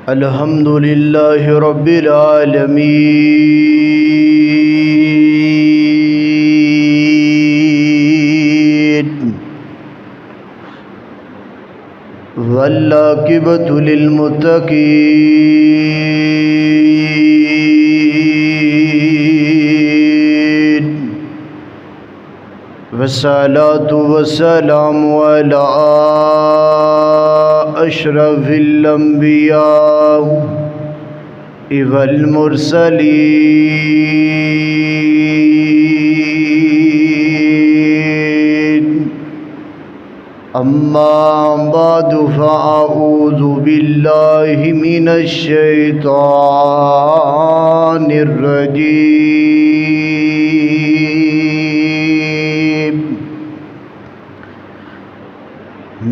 الحمد لله رب العالمين والعاقبة للمتقين والصلاة والسلام على أشرف الأنبياء والمرسلين أما بعد فأعوذ بالله من الشيطان الرجيم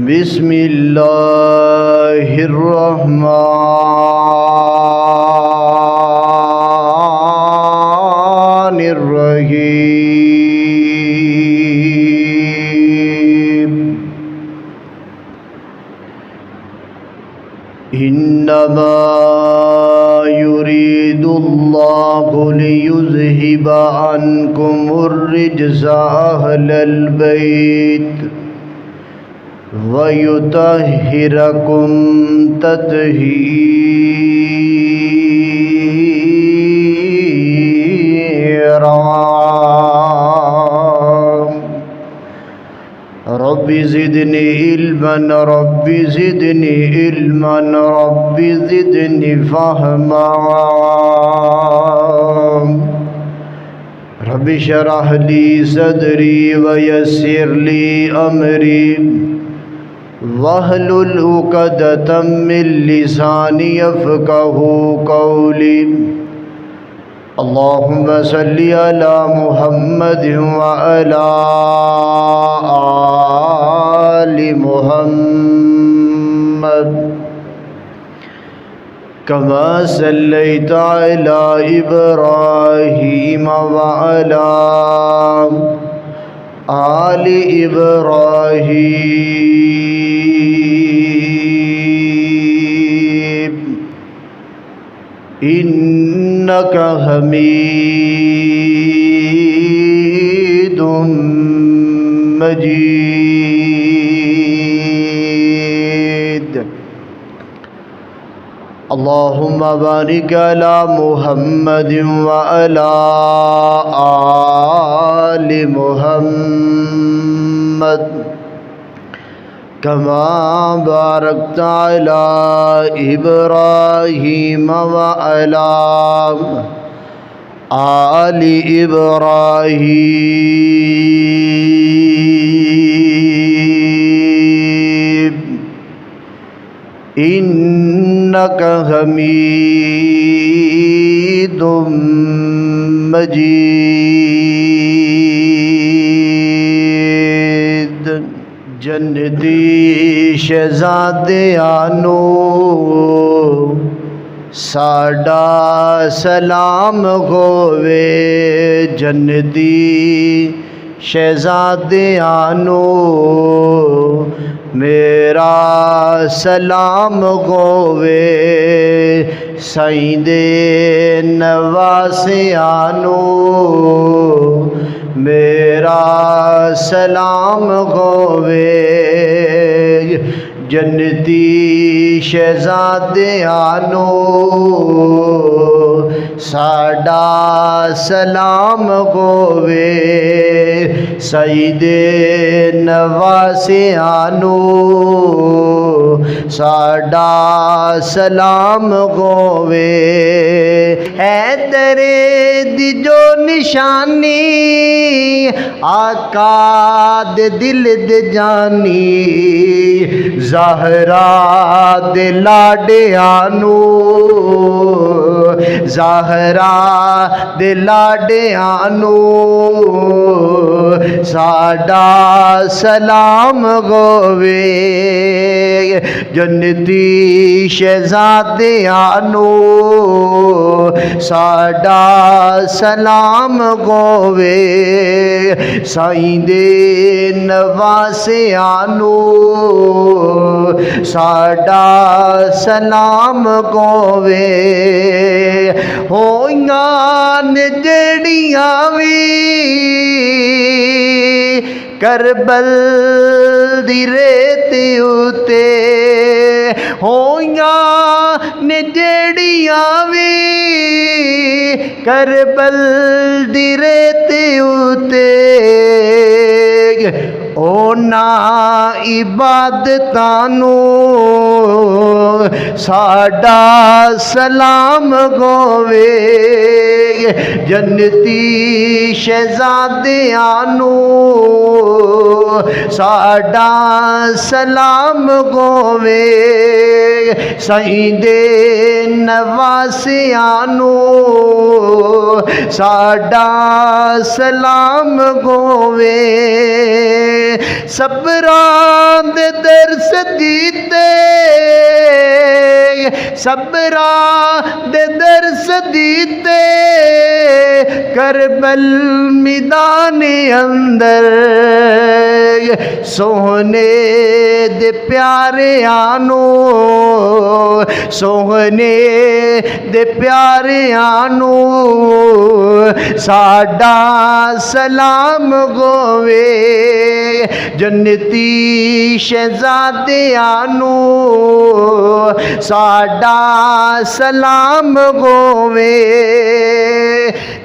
بسم الله الرحمن الرحيم إنما يريد الله ليذهب عنكم الرجس أهل البيت وَيُطَهِّرَكُمْ تَطْهِيرًا رب زدني علما رب زدني علما رب زدني فهما رب اشرح لي صدري ويسر لي أمري واحلل عقدة من لساني يفقهوا قولي اللهم صل على محمد وعلى آل محمد كما صليت على إبراهيم وعلى آل إبراهيم إنك حميد مجيد اللهم بارك على محمد وعلى آل محمد كما باركت على إبراهيم وعلى آل إبراهيم إنك حميد مجيد جنتی شہزادیانو ساڈا سلام ہووے جنتی شہزادیانو میرا سلام ہووے سائیں دے نواسیانو میرا سلام ہووے جنتی شہزادیانو ساڈا سلام ہووے سید نواسیانو ساڈا سلام ہووے حیدر دی جو نشانی آقا دے دل دے جانی زہرا دے لاڈیانو ਜ਼ਾਹਰਾ ਦੇ ਲਾਡਿਆਂ ਨੂੰ ਸਾਡਾ ਸਲਾਮ ਹੋਵੇ ਜੰਨਤੀ ਸ਼ਹਿਜ਼ਾਦਿਆਂ ਨੂੰ ਸਾਡਾ ਸਲਾਮ ਹੋਵੇ ਸਾਈਂ ਦੇ ਨਵਾਸਿਆਂ ਨੂੰ ਸਾਡਾ ਸਲਾਮ ਹੋਵੇ ਹੋਈਆਂ ਨੇ ਜਿਹੜੀਆਂ ਵੀ کربل دی ریت اتے ہوئیاں نے جڑیاں وی کربل دی ریت اتے اونا عبادتاں نوں ساڈا سلام ہووے جنتی شہزادیاں نوں ساڈا سلام ہووے سائیں دے نواسیاں نوں ساڈا سلام ہووے صبراں دے درس دیتے صبراں دے درس دیتے کربل میدان اندر سوہنے دے پیارے آنو سوہنے دے پیارے آنو ساڈا سلام ہووے جنتی شہزادیاں نوں ساڈا سلام ہووے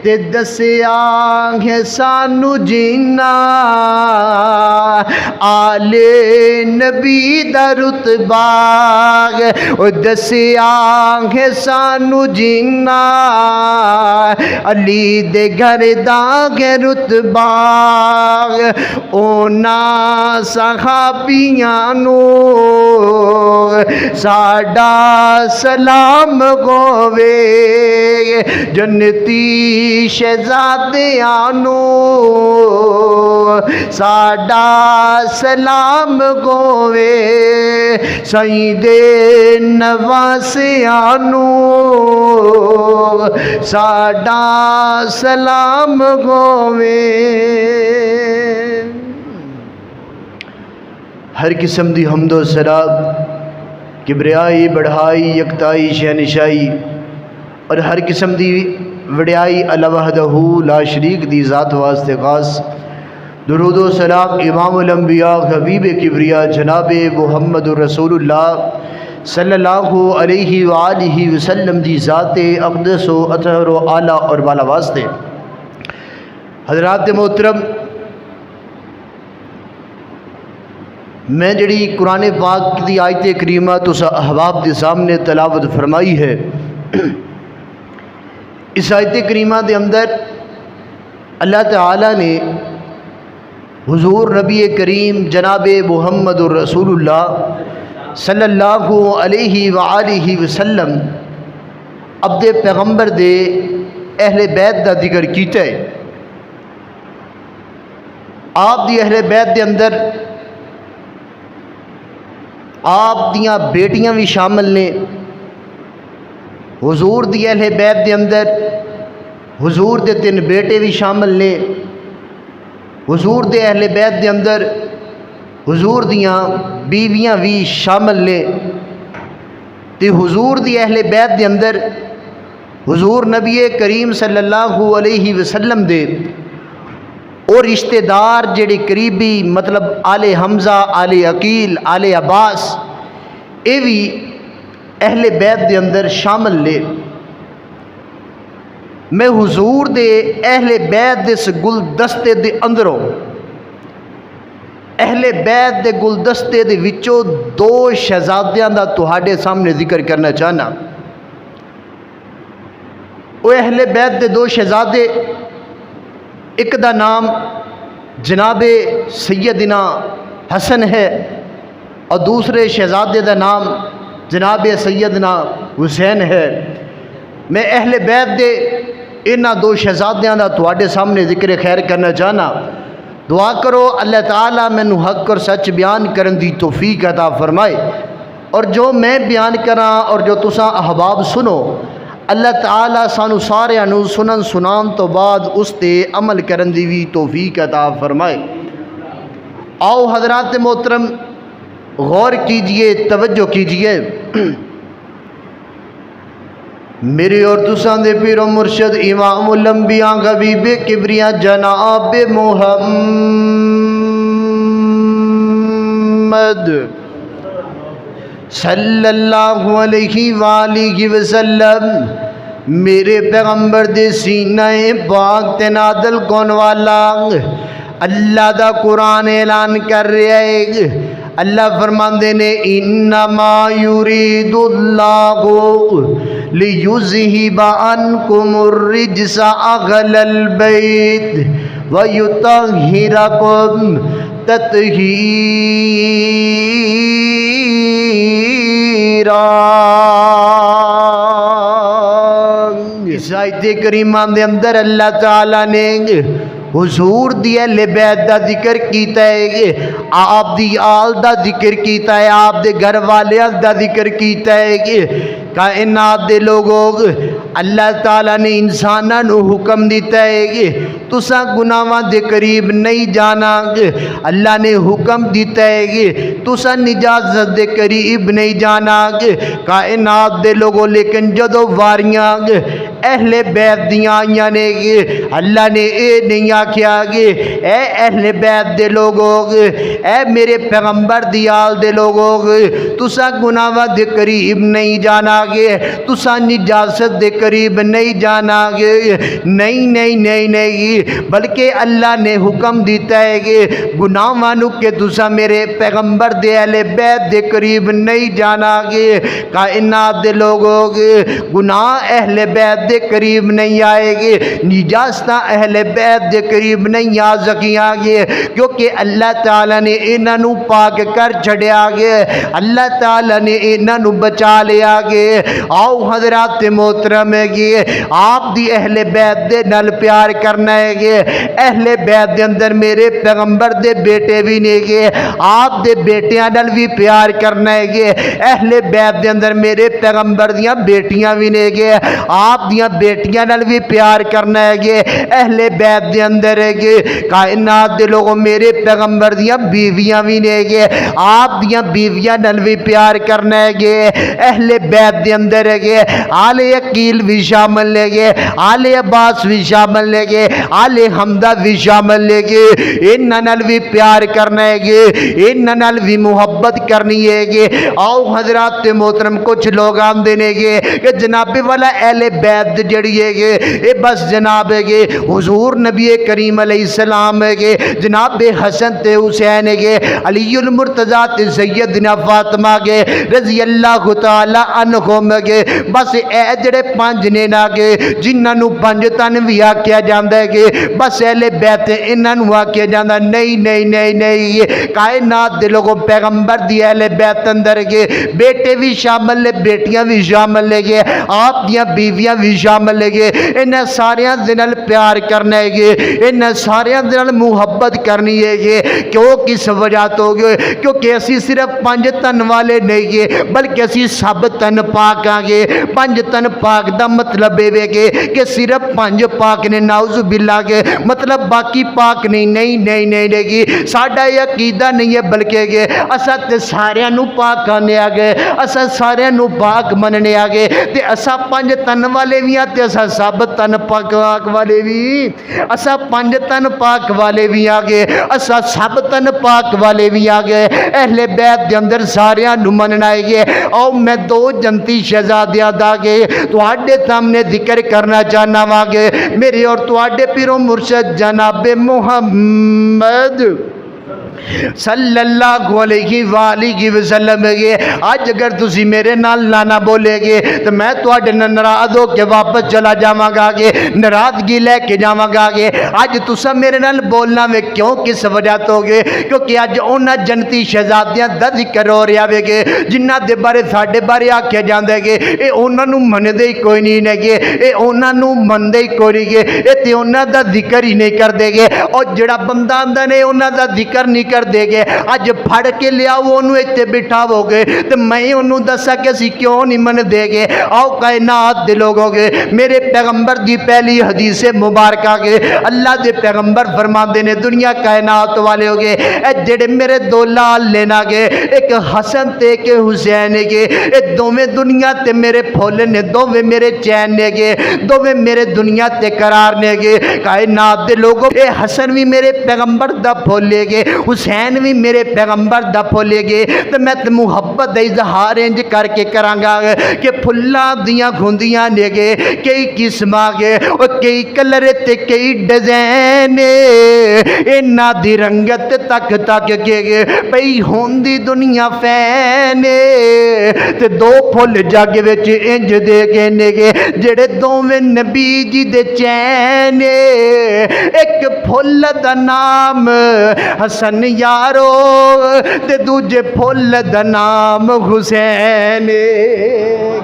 تے دسیا ہے سانو جینا آلے نبی دا رتبہ او دسیا ہے سانو جینا علی دے گھر دا ہے رتبہ اونا صحابیاں نوں ساڈا سلام ہووے جنتی شہزادیاں نوں ساڈا سلام ہووے سائیں دے نواسیاں نوں ساڈا سلام ہووے ہر قسم دی حمد و ثنا کبریائی بڑھائی یکتائی شہنشائی اور ہر قسم دی وڈیائی اللہ وحدہ لا شریک دی ذات واسطے خاص درود و سلام امام الانبیاء حبیب کبریا جناب محمد رسول اللہ صلی اللہ علیہ وآلہ وسلم دی ذات اقدس و اطہر و اعلیٰ اور بالا واسطے حضرات محترم میں جڑی قرآن پاک دی آیت کریمہ تو احباب دے سامنے تلاوت فرمائی ہے اس آیت کریمہ دے اندر اللہ تعالیٰ نے حضور نبی کریم جناب محمد رسول اللہ صلی اللہ علیہ وآلہ وسلم عبد پیغمبر دے اہل بیت دا ذکر کیتا ہے آپ دی اہل بیت دے اندر آپ دیاں بیٹیاں بھی شامل نے حضور دی اہل بیت دے اندر حضور دے 3 بیٹے بھی شامل نے حضور دے اہل بیت دے اندر حضور دیاں بیویاں بھی شامل نے تے حضور دی اہل بیت دے اندر حضور نبی کریم صلی اللہ علیہ وسلم دے اور رشتہ دار جڑے قریبی مطلب آل حمزہ آل عقیل آل عباس اے بھی اہل بیت دے اندر شامل لے میں حضور دے اہل بیت دے اس گلدستے دے اندروں اہل بیت دے گلدستے دے وچوں 2 شہزادیاں دا تہاڈے سامنے ذکر کرنا چاہنا وہ اہل بیت دے 2 شہزادے ایک دا نام جناب سیدنا حسن ہے اور دوسرے شہزادے دا نام جناب سیدنا حسین ہے میں اہل بیت دے انہاں دو شہزادیاں دا تواڈے سامنے ذکر خیر کرنا چاہنا. دعا کرو اللہ تعالیٰ مینوں حق اور سچ بیان کرن دی توفیق عطا فرمائے، اور جو میں بیان کراں اور جو تساں احباب سنو اللہ تعالیٰ سانو سارے نو سنان تو بعد اس تے عمل کرن دی بھی توفیق عطا فرمائے. آؤ حضرات محترم غور کیجئے، توجہ کیجئے. میرے اور تساں دے پیر و مرشد امام الانبیاء حبیب کبریاء جناب محمد صلی اللہ علیہ وآلہ وسلم میرے پیغمبر دے سینہ پاک تے نازل کون والا اللہ دا قرآن اعلان کر رہا ہے. اللہ فرماندے نے انما یرید اللہ لیذہب عنکم الرجس اہل البیت ویطہرکم تطہیرا. اس آیت کریمہ دے اندر اللہ تعالیٰ نے حضور دی اہل بیت دا ذکر کیتا ہے، آپ دی آل دا ذکر کیتا ہے، آپ دے گھر والیاں دا ذکر کیتا ہے. کائنات دے لوگوں اللہ تعالیٰ نے انساناں نو حکم دیتا ہے کہ تساں گناہاں دے قریب نہیں جانا. اللہ نے حکم دیتا ہے کہ تساں نجاست دے قریب نہیں جانا. کائنات دے لوگوں لیکن جدو واریاں اہل بیت دیاں آئیاں نے اللہ نے اے نہیں آکھیا کہ اے اہل بیت دے لوگوں اے میرے پیغمبر دی آل دے لوگوں تساں گناہاں دے قریب نہیں جانا گے، تساں نجاست دے قریب نہیں جانا گے. نہیں نہیں نہیں نہیں، بلکہ اللہ نے حکم دیتا ہے کہ گناہاں نو کہ تساں میرے پیغمبر دے اہل بیت دے قریب نہیں جانا گے. کائنات دے لوگوں گناہ اہل بیت دے قریب نہیں آئے گے، نجاستاں اہل بیت دے قریب نہیں آ سکیاں گے، کیونکہ اللہ تعالیٰ نے انہاں نو پاک کر چھڑیا گے، اللہ تعالیٰ نے انہاں نو بچا لیا گے. آؤ حضرات محترم ہے گے آپ دی اہل بیت دے نال پیار کرنا ہے گے. اہل بیت دے اندر میرے پیغمبر دے بیٹے بھی نے گے، آپ دے بیٹیاں نال بھی پیار کرنا ہے گے. اہل بیت دے اندر میرے پیغمبر دیاں بیٹیاں بھی نے گے، آپ دیاں بیٹیاں نال بھی پیار کرنا ہے گے. اہل بیت دے اندر ہے گے کائنات دے لوگوں میرے پیغمبر دیاں بیویاں بھی نے گے، آپ دیاں بیویاں نال بھی پیار کرنا ہے گے. اہل بیت دے اندر ہے گے آل عقیل بھی شامل لے گے، آل عباس بھی شامل لے گے، آل حمدہ بھی شامل لے گے. انہاں نال بھی پیار کرنا ہے گے، انہاں نال بھی محبت کرنی ہے گے. آؤ حضرات محترم کچھ لوگ آندے نے گے کہ جناب والا اہل بیت جڑی ہے گے اے بس جناب ہے گے حضور نبی کریم علیہ السلام ہے گے، جناب حسن تے حسین ہے گے، علی المرتضیٰ تے سیدنا فاطمہ گے رضی اللہ تعالی عنہم گے. بس اے جڑے پانچ نے نا گے جنہاں نو پنج تن بھی آکھیا جاندا ہے گے، بس اہل بیت انہاں نو آکھیا جاندا نہیں نہیں نہیں نہیں. کائنات دے لوگوں پیغمبر دی اہل بیت اندر گے بیٹے بھی شامل لے، بیٹیاں بھی شامل لے گے، آپ دیاں بیویاں بھی شامل لے گے. انہاں ساریاں دے نال پیار کرنا ہے گے، انہاں ساریاں دے نال محبت کرنی ہے گے. کیوں کس وجہ تو گے کیونکہ اسی صرف پنج تن والے نہیں گے بلکہ اسی سب تن پاک آگے. پنج تن پاک دا مطلب ہے گے کہ صرف پنج پاک نے، نعوذ باللہ کے مطلب باقی پاک نہیں نہیں نہیں نہیں دے گی. ساڈا یہ عقیدہ نہیں ہے بلکہ گے اسا تے سارے نو پاک آنے آگے، اسا سارے نو پاک مننے آگے تے اسا پنج تن والے بھی آتے، اسا سب تن پاک والے بھی، اسا پنج تن پاک والے بھی آگے، اسا سب تن پاک والے بھی آگے. اہل بیت دے اندر سارے نو مننا ہے گے. او میں دو جنتی شہزادیاں دا گے تواڈے سامنے ذکر کرنا چاہنا واگے میرے اور تواڈے پیرو مرشد جناب محمد صلی اللہ علیہ وآلہ وسلم گے اج اگر تسی میرے نال لانا بولے گے تو میں تواڈے نال ناراض ہو کے واپس چلا جاواں گا گے ناراضگی لے کے جاواں گا گے اج تسا میرے نال بولنا وے کیوں کس وجہ تو گے کیونکہ اج انہاں جنتی شہزادیاں دا ذکر ہو رہا وے گے جنہاں دے بارے ساڈے بارے آکھیا جاندا گے اے انہاں نوں مندے ہی کوئی نہیں نے گے اے انہاں نوں مندے ہی کوئی نہیں گے اے تے انہاں دا ذکر ہی نہیں کردے گے اور جڑا بندہ آندا نے انہاں دا ذکر نہیں کر دے گے اج پھڑ کے لیا وہ انہوں اتنے بٹھاو گے تو میں انہوں دسا کہ اسی کیوں نہیں من دے گے آؤ کائنات دے لوگوں گے میرے پیغمبر دی پہلی حدیث مبارکہ گے اللہ دے پیغمبر فرما دے نے دنیا کائنات والے ہو گے اے جڑے میرے دو لال لینا گے ایک حسن تے ایک حسین گے اے دوویں دنیا تے میرے پھول نے دوویں میرے چین نے گے دوویں میرے دنیا تے قرار نے گے کائنات دے لوگوں اے حسن بھی میرے پیغمبر دا پھول لے گے حسین بھی میرے پیغمبر دا پھولے گے تو میں تے محبت دا اظہار انج کر کے کرانگا کہ پھلاں دیاں گھندیاں نے گے کئی قسماں گے اور کئی کلر تے کئی ڈیزائن انہاں دی رنگت تک تک کے گے پئی ہوندی دنیا فین تے دو پھل جگ وچ انج دے گے نے گے جڑے دوویں نبی جی دے چین ایک پھل دا نام حسن یارو تے دوجے پھول دا نام حسین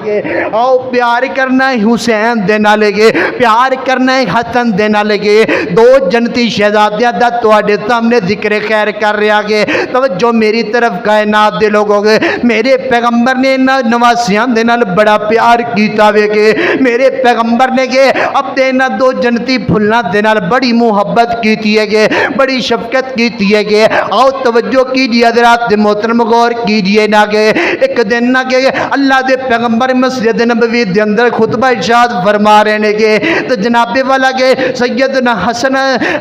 گے آؤ پیار کرنا ہے حسین دے نال گے پیار کرنا ہے حسن دے نال گے دو جنتی شہزادیاں دا تواڈے سامنے ذکر خیر کر رہا گے توجہ میری طرف کائنات دے لوگوں گے میرے پیغمبر نے نواسیاں دے نال بڑا پیار کیتا وے گے میرے پیغمبر نے گے اپنے نہ دو جنتی پھلاں دے نال بڑی محبت کیتی ہے گے بڑی شفقت کیتی ہے گے آؤ توجہ کیجئے حضرات محترم غور کیجئے نہ گے ایک دن نہ گے اللہ دے پیغمبر مسجد نبوی دے اندر خطبہ ارشاد فرما رہے نے گے تو جناب والا گے سیدنا حسن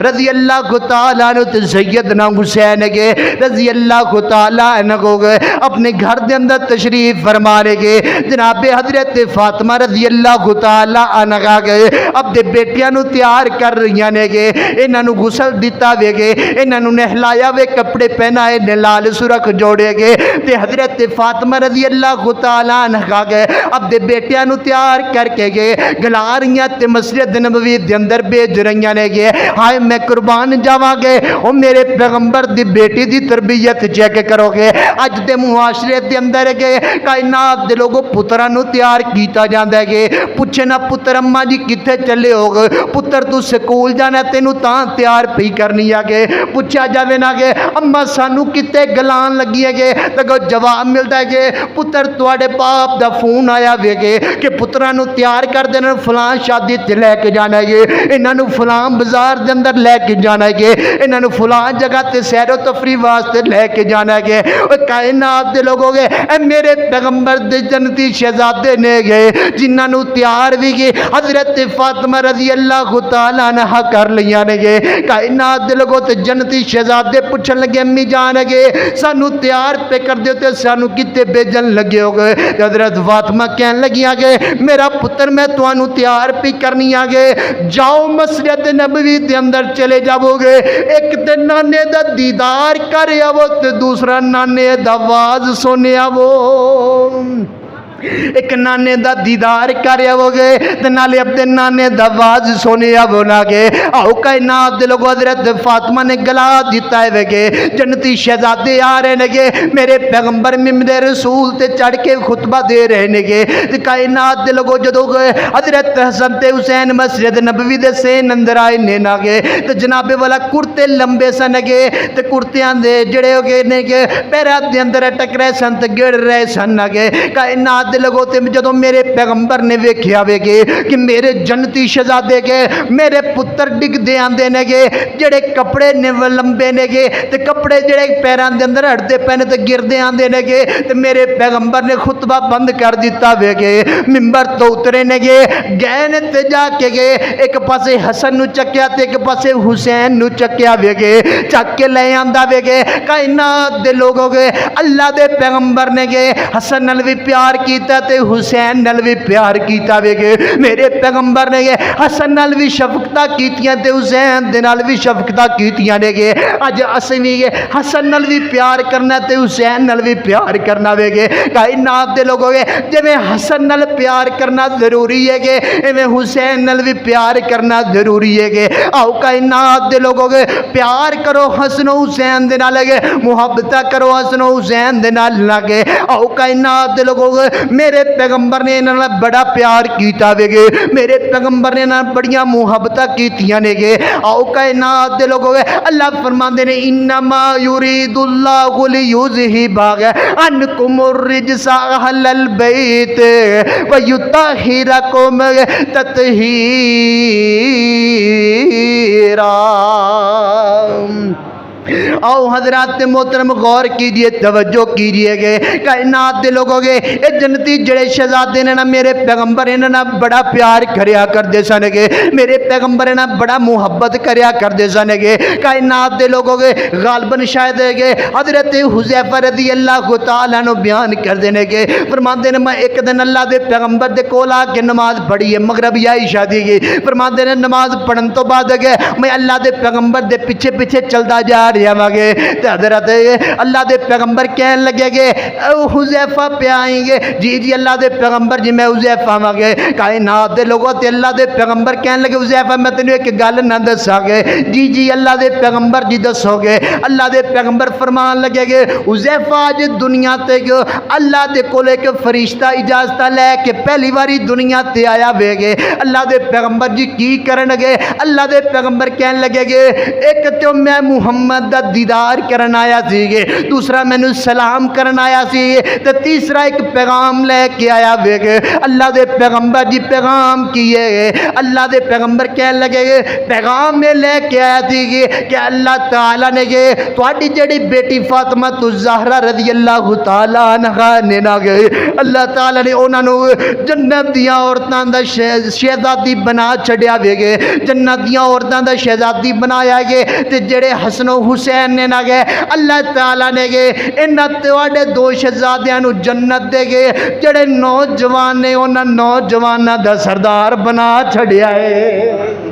رضی اللہ تعالیٰ عنہ تے سیدنا حسین گے رضی اللہ تعالیٰ عنہ گے اپنے گھر دے اندر تشریف فرما رہے گے جناب حضرت فاطمہ رضی اللہ تعالیٰ عنہ گے اب دے بیٹیاں نو تیار کر رہی نے گے انہاں نو غسل دیتا وے گے انہاں نو نہلایا وے کپڑے پہنائے نے لال سرخ جوڑے گے تے حضرت فاطمہ رضی اللہ تعالیٰ عنہ گے اب دے بیٹیاں نو تیار کر کے گے گلا رہیاں تے مسجد نبوی دے اندر بھیج رہیاں نے گے ہائے میں قربان جاواں گے او میرے پیغمبر دی بیٹی دی تربیت چیک کرو گے اج دے معاشرے دے اندر گے کائنات دے لوگوں پتراں نو تیار کیتا جاندا گے پوچھے نہ پتر اماں جی کتے چلے ہو گے پتر تو سکول جانا تینوں تاں تیار پئی کرنی آ گے پوچھا جاوے نہ گے اماں سانو کتے گلان لگی ہے گے تو جواب ملتا ہے گے پتر تواڈے باپ دا فون آیا وے گے کہ پتراں نو تیار کر دینا فلاں شادی تے لے کے جانا ہے گے انہاں نو فلاں بازار دے اندر لے کے جانا ہے گے انہاں نو فلاں جگہ تے سیر و تفریح واسطے لے کے جانا ہے گے او کائنات دے لوگ ہو گے اے میرے پیغمبر دے جنتی شہزادے نے گے جنہاں نو تیار بھی گے حضرت فاطمہ رضی اللہ تعالیٰ عنہ کر لیاں نے گے کائنات دے لوگوں تے جنتی شہزادے پوچھن لگے امی جان گے سانو تیار پہ کر دیو تے سانو کتے بیجن لگے ہو گئے حضرت فاطمہ کہن لگی آگے میرا پتر میں توانو تیار پہ کرنی آگے جاؤ مسجد نبوی دے اندر چلے جاؤ گے ایک تے نانے دا دیدار کرے آو تے دوسرا نانے دا آواز سنے آو ایک نانے دا دیدار کریا ہو گئے تے نالے اپنے نانے دا آواز سنیا ہونا گے آؤ کائنات دے لوگ حضرت فاطمہ نے گلا دیتا ہے گے جنتی شہزادے آ رہے نگے میرے پیغمبر ممبر رسول تے چڑھ کے خطبہ دے رہے نگے تے کائنات دے لوگ جدو گئے حضرت حسن تے حسین مسجد نبوی دے سین اندر آئے نینا گے تے جناب والا کرتے لمبے سن گے تے کرتیاں دے جڑے ہو گئے نگے پیرات دے اندر اٹک رہے سن تے گڑ رہے سن نگے کائنات دے لگو تے جدو میرے پیغمبر نے ویکھیا وے گے کہ میرے جنتی شہزادے کے میرے پتر ڈگ دے آندے نے گے جڑے کپڑے نے لمبے نے گے تے کپڑے جڑے پیران دے اندر ہٹدے پنے تے گردے آندے نے گے تے میرے پیغمبر نے خطبہ بند کر دیتا وے گے منبر تو اترے نے گے گئے نے تے جا کے گے ایک پاسے حسن نو چکیا تے ایک پاسے حسین نو چکیا وے گے چک کے لے آندا وے گے کائنات دے لوگوں گے اللہ دے پیغمبر نے گے حسن نال وی پیار کی کیتا تے حسین نال بھی پیار کیتا ویگے میرے پیغمبر نے حسن نال بھی شفقتاں کیتیاں تے حسین دے نال بھی شفقتاں کیتیاں نے گے اج اسیں بھی حسن نال بھی پیار کرنا تے حسین نال بھی پیار کرنا ویگے کائنات دے لوگوں گے جویں حسن نال پیار کرنا ضروری ہے کہ ایویں حسین نال بھی پیار کرنا ضروری ہے کہ آؤ کائنات دے لوگوں گے پیار کرو حسن و حسین دے نال لگے محبت کرو حسن و حسین دے نال لگے آؤ کائنات دے لوگوں گے میرے پیغمبر نے انہاں نال بڑا پیار کیتا ویگے میرے پیغمبر نے انہاں بڑیاں محبتاں کیتیاں نے گے آؤ کائنات دے لوگوں گے اللہ فرماندے نے انما یرید اللہ لیذہب عنکم الرجس اہل البیت ویطہرکم تطہیرا آؤ حضرات محترم غور کیجئے توجہ کیجئے گے کائنات دے لوگوں گے اے جنتی جڑے شہزادے نے نا میرے پیغمبر انہاں نا بڑا پیار کریا کردے سن گے میرے پیغمبر انہاں بڑا محبت کریا کردے سن گے کائنات دے لوگوں گے غالباً شاید گے حضرت حذیفہ رضی اللہ تعالیٰ عنہ بیان کردے نے گے فرماندے نے میں ایک دن اللہ دے پیغمبر دے کول آ کے نماز پڑھی ہے مغربی عائشہ دی گئی فرماندے نے نماز پڑھن تو بعد گے میں اللہ دے پیغمبر دے پیچھے پیچھے چلدا جا رہا مگے تے حضرت اللہ دے پیغمبر کہن لگے گے او حذیفہ پہ آئیں گے جی جی اللہ دے پیغمبر جی میں حذیفہ مگے کائنات دے لوگوں تے اللہ دے پیغمبر کہن لگے حذیفہ میں تینوں ایک گل نہ دساں گے جی جی اللہ دے پیغمبر جی دسو گے اللہ دے پیغمبر فرمان لگے گے حذیفہ اج دنیا تے گو اللہ دے کول ایک فرشتہ اجازت لے کے پہلی باری دنیا تے آیا وے گے اللہ دے پیغمبر جی کی کرن گے اللہ دے پیغمبر کہن لگے گے ایک تو میں محمد دا دیدار کرن آیا سی گے دوسرا میں نے سلام کرن آیا سی تے تیسرا ایک پیغام لے کے آیا وے گے اللہ دے پیغمبر جی پیغام کیے گے اللہ دے پیغمبر کہن لگے گے پیغام میں لے کے آیا سی گے کہ اللہ تعالیٰ نے گے تواڈی جڑی بیٹی فاطمہ الزہرا رضی اللہ تعالیٰ عنہا نے نہ گئے اللہ تعالیٰ نے انہاں نو جنت دیاں عورتاں دا شہزادی بنا چھڈیا وے گے جنت دیاں عورتاں دا شہزادی بنایا گے تے جڑے حسن و حسین نے نہ گئے اللہ تعالیٰ نے گئے انہاں تواڈے دو شہزادیاں نو جنت دے گئے جڑے نوجوان نے انہاں نوجواناں دا سردار بنا چھڈیا ہے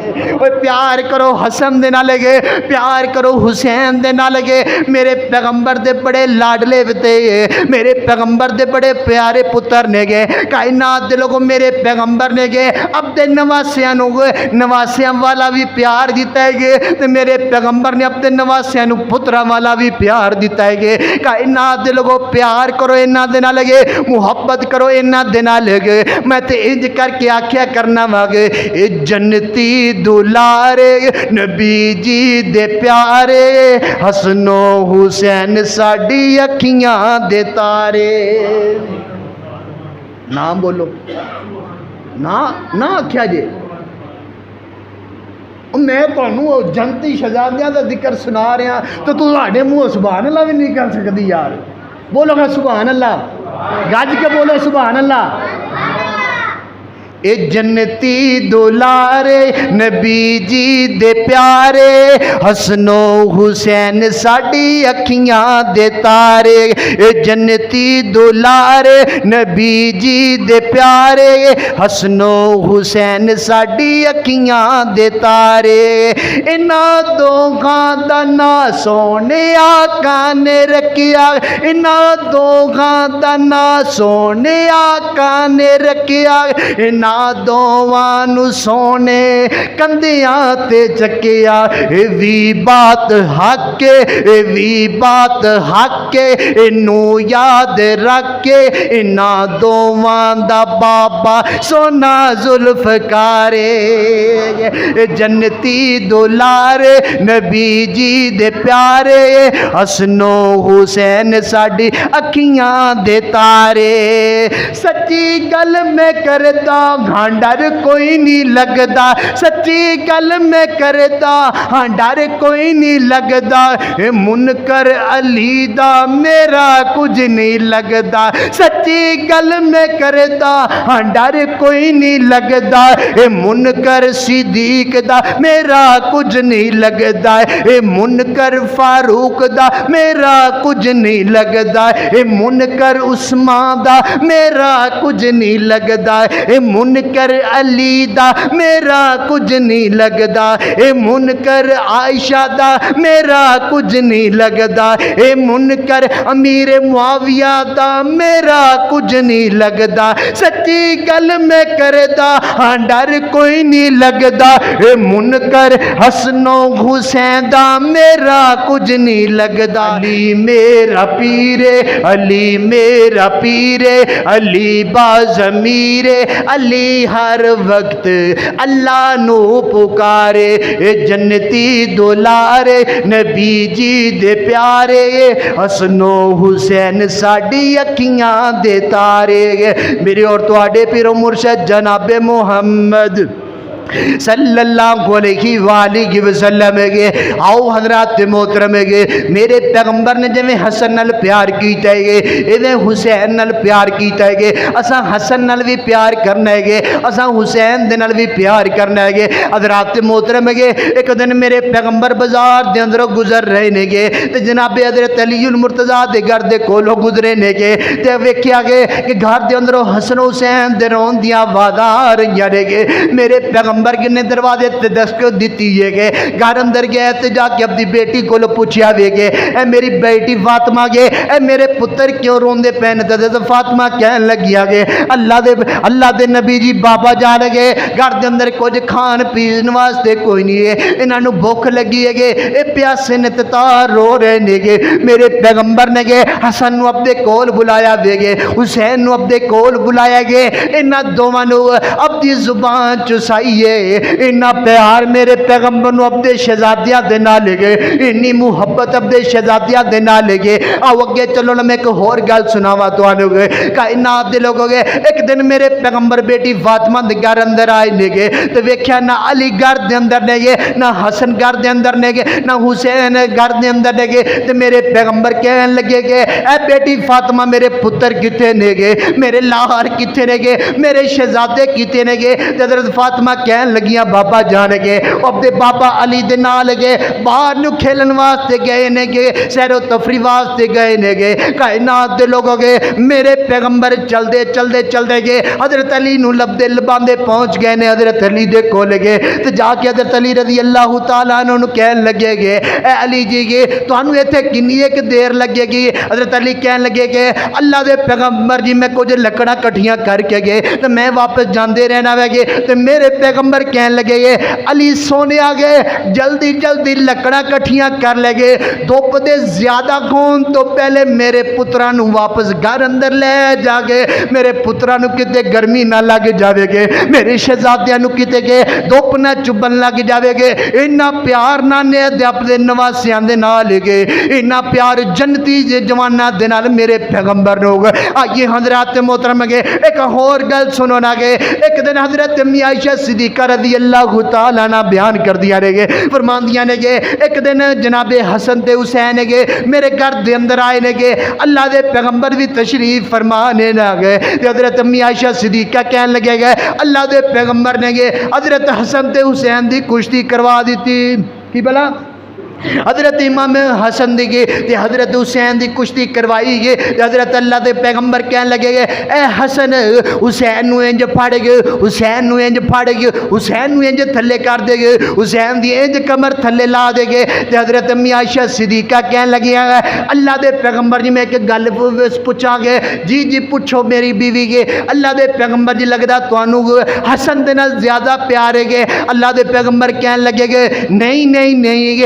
پیار کرو حسن دے نہ لگے پیار کرو حسین دے نہ لگے میرے پیغمبر دے بڑے لاڈلے تے میرے پیغمبر دے بڑے پیارے پتر نے گئے کائنات دے لوگوں میرے پیغمبر نے گئے اپنے نواسیاں نو نواسیاں والا بھی پیار دیتا ہے گے تے میرے پیغمبر نے اپنے نواسیاں نو پترا والا بھی پیار دیتا ہے گے کائنات دے لوگوں پیار کرو انہاں دے نہ لگے محبت کرو انہاں دے نہ لگے میں تے انج کر کے آکھیا کرنا واگے اے جنتی دولارے نبی جی دے پیارے حسن و حسین ساڈی اکھیاں دے تارے نام بولو نہ آکھیا جے میں تانوں جنتی شہزادیاں دا ذکر سنا رہا تو تہاڈے منہ سبحان اللہ بھی نہیں کر سکدی یار بولو گا سبحان اللہ گج کے بولو سبحان اللہ اے جنتی دولارے نبی جی دے پیارے حسن و حسین ساڈی اکھیاں دے تارے اے جنتی دولارے نبی جی دے پیارے حسن و حسین ساڈی اکھیاں دے تارے انہاں دوہاں دا نا سونے آقا نے رکھیا انہاں دوہاں دا نا سونے آقا نے رکھیا دوواں نو سونے کندیاں تے چکیا اے وی بات حق اے وی بات حق اینو یاد رکھ کے انہاں دوواں دا بابا سونا ذوالفقار جنتی دولارے نبی جی دے پیارے حسن و حسین ساڈی اکھیاں دے تارے سچی گل میں کردا ہاں ڈر کوئی نہیں لگدا سچی گل میں کردا ہاں ڈر کوئی نہیں لگدا اے منکر علی دا میرا کچھ نہیں لگدا سچی گل میں کردا ہاں ڈر کوئی نہیں لگدا اے منکر صدیق دا میرا کچھ نہیں لگدا اے منکر فاروق دا میرا کچھ نہیں لگدا اے منکر عثمان دا میرا کچھ نہیں لگدا اے منکر علی دا میرا کچھ نہیں لگدا اے منکر عائشہ دا میرا کچھ نہیں لگدا اے منکر امیر معاویہ دا میرا کچھ نہیں لگدا سچی گل میں کردا ہاں ڈر کوئی نہیں لگدا اے منکر حسن و حسین دا میرا کچھ نہیں لگدا علی میرا پیر علی میرا پیر علی باضمیر علی ہر وقت اللہ نو پکارے اے جنتی دولارے نبی جی دے پیارے حسن و حسین ساڈی اکھیاں دے تارے میرے اور تواڈے پیرو مرشد جناب محمد صلی اللہ علیہ وآلہ وسلم گے آؤ حضرات محترم گے میرے پیغمبر نے جویں حسن نال پیار کیتا ہے ایویں حسین نال پیار کیتا ہے اساں حسن نال بھی پیار کرنا ہے اساں حسین دے نال بھی پیار کرنا ہے حضرات محترم گے ایک دن میرے پیغمبر بازار دے اندروں گزر رہے نے گے تے جناب حضرت علی المرتضیٰ دے گھر دے کولوں گزرے نے گے تے ویکھیا گے کہ گھر دے اندروں حسن حسین دے رون دیاں آوازاں آ رہیاں نے گے میرے پیغمبر نے دروازے تے دستک دیتی ہے گے گھر اندر گئے تے جا کے اپنی بیٹی کو پوچھیا وے گے اے میری بیٹی فاطمہ گے اے میرے پتر کیوں روندے پین تے فاطمہ کہن لگیا گے اللہ دے نبی جی بابا جان گے گھر دے اندر کچھ کھان پین واسطے کوئی نہیں ہے انہاں نوں بھوک لگی ہے گے اے پیاسے نے تے تار رو رہے نے گے میرے پیغمبر نے گے حسن نو اپنے کول بلایا وے گے حسین نو اپنے کول بلایا گے انہاں دوواں نوں اپنی زبان چسائی اتنا پیار میرے پیغمبر نو اپنے شہزادیاں دے نال لے گئے اتنی محبت اپنے شہزادیاں دے نال لے گئے آؤ اگے چلو میں ایک اور گل سناواں تانوں گے کائنات دے لوگوں گے ایک دن میرے پیغمبر بیٹی فاطمہ دے گھر اندر آئے نے گے تے ویکھیا نہ علی گھر دے اندر نے گے نہ حسن گھر دے اندر نے گے نہ حسین گھر دے اندر نے گے تے میرے پیغمبر کہن لگے گے اے بیٹی فاطمہ میرے پتر کتے نے گے میرے لاہر کتے نے گے میرے شہزادے کتے نے گے تے حضرت فاطمہ کہن لگیاں بابا جان گے اپنے بابا علی دے نال گے باہر نو کھیلن واسطے گئے نے گے سیر و تفریح واسطے گئے نے گے کائنات دے لوگوں گے میرے پیغمبر چلدے گے حضرت علی نو لبدے لباندے پہنچ گئے نے حضرت علی دے کول گے تے جا کے حضرت علی رضی اللہ تعالیٰ عنہ نو کہن لگے گے اے علی جی گے تانوں ایتھے کنی ایک دیر لگے گی حضرت علی کہن لگے گے اللہ دے پیغمبر جی میں کچھ لکڑاں کٹھیاں کر کے گے تے میں واپس جاندے رہنا وے گے تے میرے پیغمبر کہن لگے گے علی سونے آگے جلدی لکڑاں کٹھیاں کر لے گے دھوپ دے زیادہ کھون تو پہلے میرے پترانو واپس گھر اندر لے جا گے میرے پترانو کتے گرمی نہ لگ جاوے گے میرے شہزادیاں نو کتے گے دھوپ نہ چبن لگ جاوے گے اتنا پیار نانے دے اپنے نواسیاں دے نال گے اتنا پیار جنتی جواناں دے نال میرے پیغمبر نو گے آئیے حضرات محترم گے ایک اور گل سنو نا گے ایک دن حضرت امی عائشہ صدیقہ رضی اللہ تعالیٰ عنہ بیان کر دیا رہے گے فرمان دیا نے گے ایک دن جناب حسن تے حسین گے میرے گھر دے اندر آئے نے گے اللہ دے پیغمبر بھی تشریف فرمانے نہ گئے حضرت امی عائشہ صدیقہ کہنے لگے گئے اللہ دے پیغمبر نے گے حضرت حسن تے حسین دی کشتی کروا دیتی کی بلا حضرت امام حسن دی گے تے حضرت حسین دی کشتی کروائی گے حضرت اللہ دے پیغمبر کہنے لگے گے اے حسن حسین نو انج پھاڑ گے حسین نو انج پھاڑ گے حسین نو انج تھلے کر دے گے حسین دی انج کمر تھلے لا دے گے تے حضرت امی عائشہ صدیقہ کہنے لگی اللہ دے پیغمبر جی میں ایک گل پوچھاں گے جی پوچھو میری بیوی گے اللہ دے پیغمبر جی لگدا تانوں حسن دے نال زیادہ پیار ہے گے اللہ دے پیغمبر کہنے لگے گے نہیں گے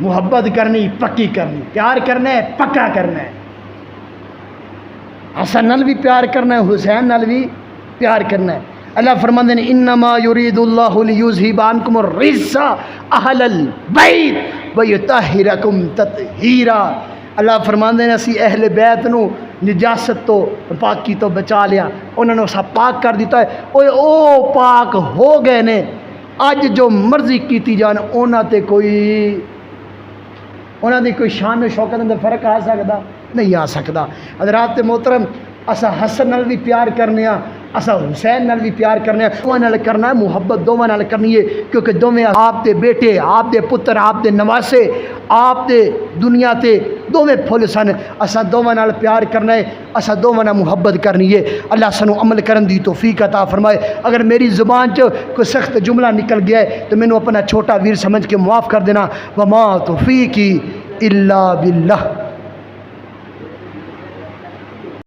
محبت کرنی پکی کرنی، پیار کرنا ہے پکا کرنا ہے۔ حسن نال بھی پیار کرنا ہے، حسین نال بھی پیار کرنا ہے۔ اللہ فرماندے نے انما یرید اللہ لیذھب عنکم الرجس اہل البیت ویطہرکم تطہیرا۔ اللہ فرماندے نے اسی اہل بیت نو نجاست تو پاکی تو بچا لیا، انہوں نے سب پاک کر دیتا ہے۔ او پاک ہو گئے نے، اج جو مرضی کیتی جان انہاں تے انہاں دی کوئی شان و شوکت اندر فرق آ سکدا نہیں آ سکدا۔ حضرات محترم، اسا حسن نال بھی پیار کرنے ہاں، اسا حسین نال بھی پیار کرنے ہاں، دوواں نال کرنا ہے، محبت دوواں نال کرنی ہے، کیونکہ دوویں آپ دے بیٹے، آپ دے پتر، آپ دے نواسے، آپ دے دنیا تے دوویں پھل سن۔ اسا دوواں نال پیار کرنا ہے، اسا دوواں نال محبت کرنی ہے۔ اللہ سانو عمل کرن دی توفیق عطا فرمائے۔ اگر میری زبان چ کوئی سخت جملہ نکل گیا ہے تو مینوں اپنا چھوٹا ویر سمجھ کے معاف کر دینا۔ وما توفیقی الا باللہ۔